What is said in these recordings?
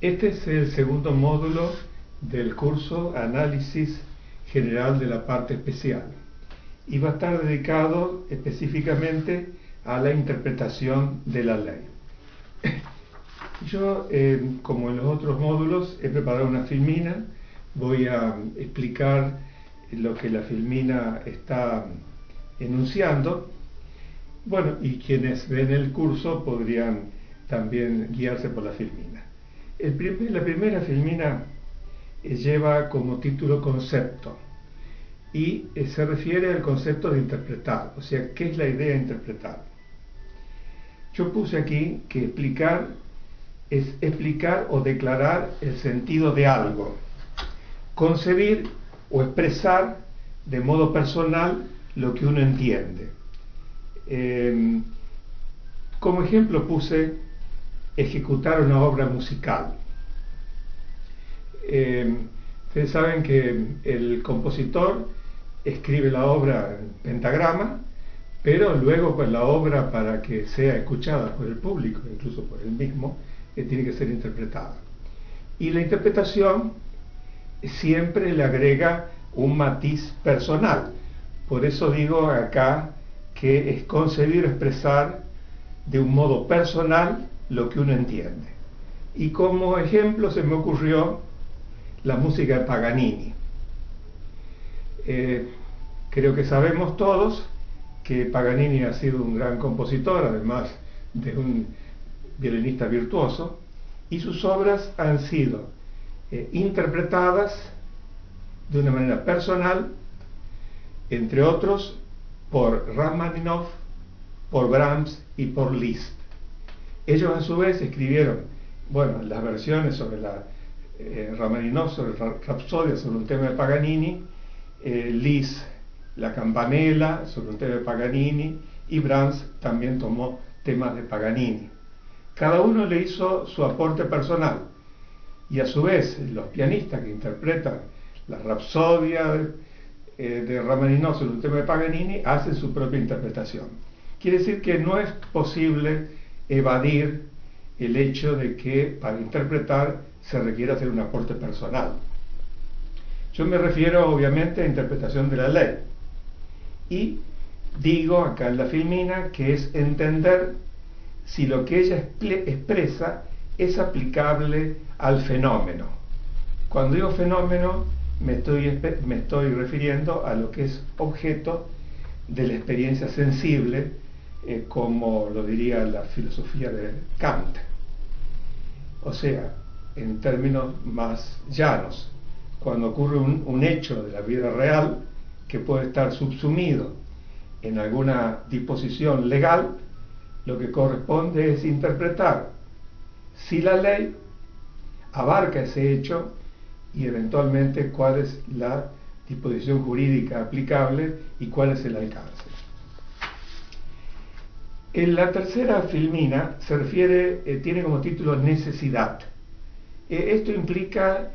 Este es el segundo módulo del curso Análisis General de la Parte Especial y va a estar dedicado específicamente a la interpretación de la ley. Yo, como en los otros módulos, he preparado una filmina. Voy a explicar lo que la filmina está enunciando. Bueno, y quienes ven el curso podrían también guiarse por la filmina. La primera filmina lleva como título concepto y se refiere al concepto de interpretar, o sea, ¿qué es la idea de interpretar? Yo puse aquí que explicar es explicar o declarar el sentido de algo, concebir o expresar de modo personal lo que uno entiende. Como ejemplo puse ejecutar una obra musical. Ustedes saben que el compositor escribe la obra en pentagrama, pero luego pues la obra, para que sea escuchada por el público, incluso por él mismo, tiene que ser interpretada. Y la interpretación siempre le agrega un matiz personal. Por eso digo acá que es concebir o expresar de un modo personal lo que uno entiende. Y como ejemplo se me ocurrió la música de Paganini. Creo que sabemos todos que Paganini ha sido un gran compositor, además de un violinista virtuoso, y sus obras han sido interpretadas de una manera personal, entre otros por Rachmaninoff, por Brahms y por Liszt. Ellos a su vez escribieron, bueno, las versiones sobre la Rachmaninoff sobre Rapsodia sobre un tema de Paganini, Liszt la Campanella sobre un tema de Paganini, y Brahms también tomó temas de Paganini. Cada uno le hizo su aporte personal, y a su vez los pianistas que interpretan la Rapsodia de Rachmaninoff sobre un tema de Paganini hacen su propia interpretación. Quiere decir que no es posible evadir el hecho de que para interpretar se requiere hacer un aporte personal. Yo me refiero obviamente a interpretación de la ley, y digo acá en la filmina que es entender si lo que ella expresa es aplicable al fenómeno. Cuando digo fenómeno me estoy refiriendo a lo que es objeto de la experiencia sensible, como lo diría la filosofía de Kant. O sea, en términos más llanos, cuando ocurre un hecho de la vida real que puede estar subsumido en alguna disposición legal, lo que corresponde es interpretar si la ley abarca ese hecho y eventualmente cuál es la disposición jurídica aplicable y cuál es el alcance. En la tercera filmina se refiere, tiene como título necesidad. Esto implica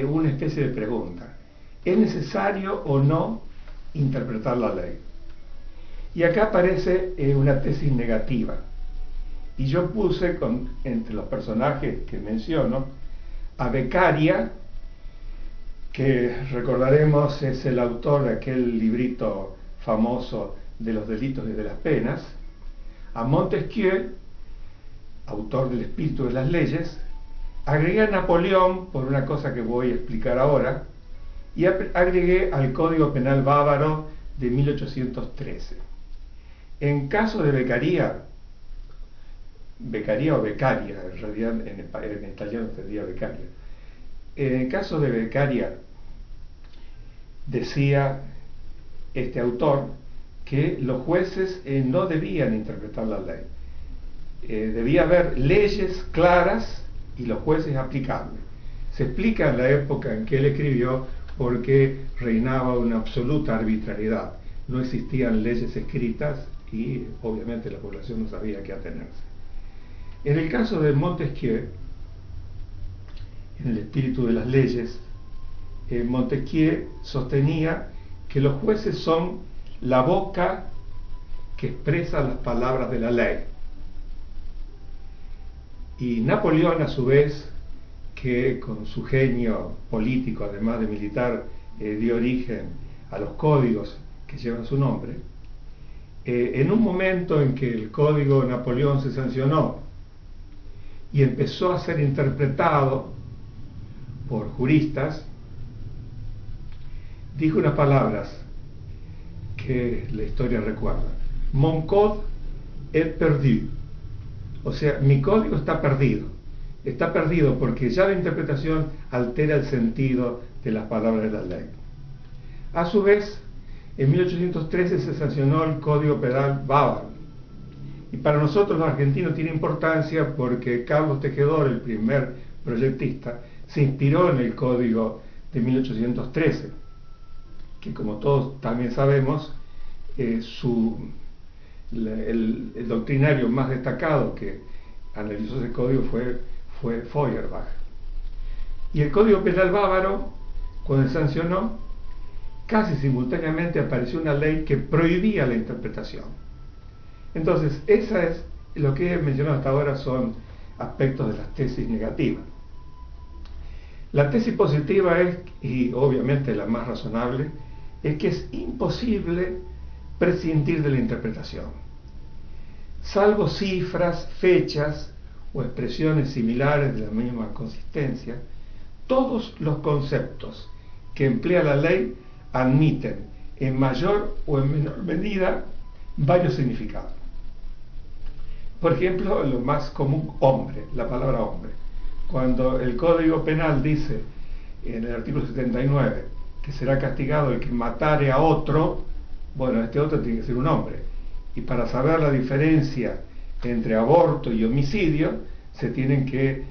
una especie de pregunta: ¿es necesario o no interpretar la ley? Y acá aparece una tesis negativa, y yo puse entre los personajes que menciono a Beccaria, que recordaremos es el autor de aquel librito famoso de los delitos y de las penas, a Montesquieu, autor del Espíritu de las Leyes, agregué a Napoleón por una cosa que voy a explicar ahora, y agregué al Código Penal Bávaro de 1813. En caso de Beccaria o Beccaria, en realidad en italiano tendría Beccaria. En el caso de Beccaria, decía este autor que los jueces no debían interpretar la ley. Debía haber leyes claras y los jueces aplicables. Se explica en la época en que él escribió porque reinaba una absoluta arbitrariedad. No existían leyes escritas y obviamente la población no sabía a qué atenerse. En el caso de Montesquieu, en el Espíritu de las Leyes, Montesquieu sostenía que los jueces son la boca que expresa las palabras de la ley. Y Napoleón, a su vez, que con su genio político, además de militar, dio origen a los códigos que llevan su nombre, en un momento en que el Código Napoleón se sancionó y empezó a ser interpretado por juristas, dijo unas palabras que la historia recuerda: Mon code est perdu. O sea, mi código está perdido. Está perdido porque ya la interpretación altera el sentido de las palabras de la ley. A su vez, en 1813 se sancionó el Código Penal bávaro. Y para nosotros los argentinos tiene importancia porque Carlos Tejedor, el primer proyectista, se inspiró en el Código de 1813, que como todos también sabemos, el doctrinario más destacado que analizó ese código fue Feuerbach. Y el Código Penal bávaro, cuando se sancionó, casi simultáneamente apareció una ley que prohibía la interpretación. Entonces, esa es lo que he mencionado hasta ahora, son aspectos de las tesis negativas. La tesis positiva es, y obviamente la más razonable, es que es imposible prescindir de la interpretación. Salvo cifras, fechas o expresiones similares de la misma consistencia, todos los conceptos que emplea la ley admiten en mayor o en menor medida varios significados. Por ejemplo, lo más común, hombre, la palabra hombre. Cuando el Código Penal dice en el artículo 79 que será castigado el que matare a otro, bueno, este otro tiene que ser un hombre. Y para saber la diferencia entre aborto y homicidio, se tienen que